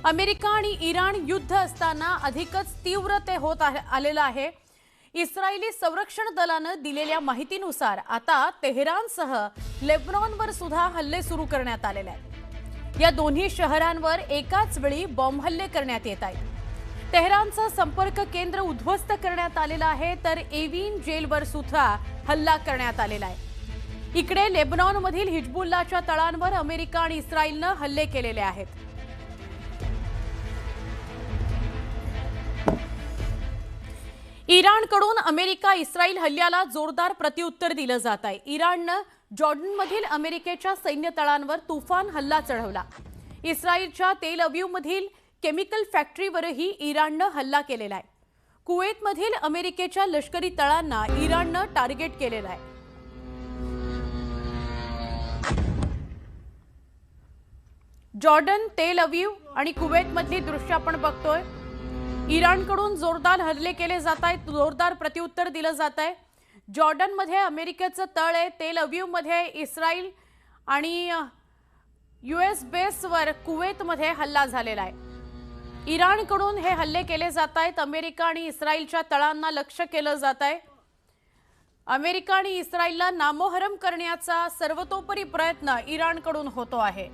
America आणि Iran युद्ध असताना अधिकच तीव्र ते होत आलेलं आहे। इस्रायली संरक्षण दलानं दिलेल्या माहितीनुसार आता तेहरानसह लेबनॉनवर सुद्धा हल्ले सुरू करण्यात आलेले आहेत। या दोन्ही शहरांवर एकाच वेळी बॉम्ब हल्ले करण्यात येत आहेत। तेहरानचं संपर्क केंद्र उद्ध्वस्त करण्यात आलेलं आहे, तर एव्हिन जेलवर सुद्धा हल्ला करण्यात आलेला आहे। इकडे लेबनॉनमधील हिजबुल्लाच्या तळांवर अमेरिका आणि इस्रायलनं हल्ले केलेले आहेत। इराणकडून अमेरिका इस्रायल हल्ल्याला जोरदार प्रत्युत्तर दिलं जात आहे। इराणनं जॉर्डनमधील अमेरिकेच्या सैन्य तळांवर तुफान हल्ला चढवला। इस्रायलच्या तेल अवीवमधील केमिकल फॅक्टरीवरही इराणनं हल्ला केलेला आहे। कुवेतमधील अमेरिकेच्या लष्करी तळांना इराणनं टार्गेट केलेलं आहे। जॉर्डन, तेल अवीव आणि कुवेतमधली दृश्य आपण बघतोय। इराणकडून जोरदार हल्ले केले जात आहेत, जोरदार प्रत्युत्तर दिलं जात आहे। जॉर्डनमध्ये अमेरिकेचं तळ आहे, तेल अवीवमध्ये इस्रायल आणि यूएस बेसवर कुवेतमध्ये हल्ला झालेला आहे। इराणकडून हे हल्ले केले जात आहेत। अमेरिका आणि इस्रायलच्या तळांना लक्ष्य केलं जात आहे। अमेरिका आणि इस्रायलला नामोहरम करण्याचा सर्वतोपरी प्रयत्न इराणकडून होतो आहे।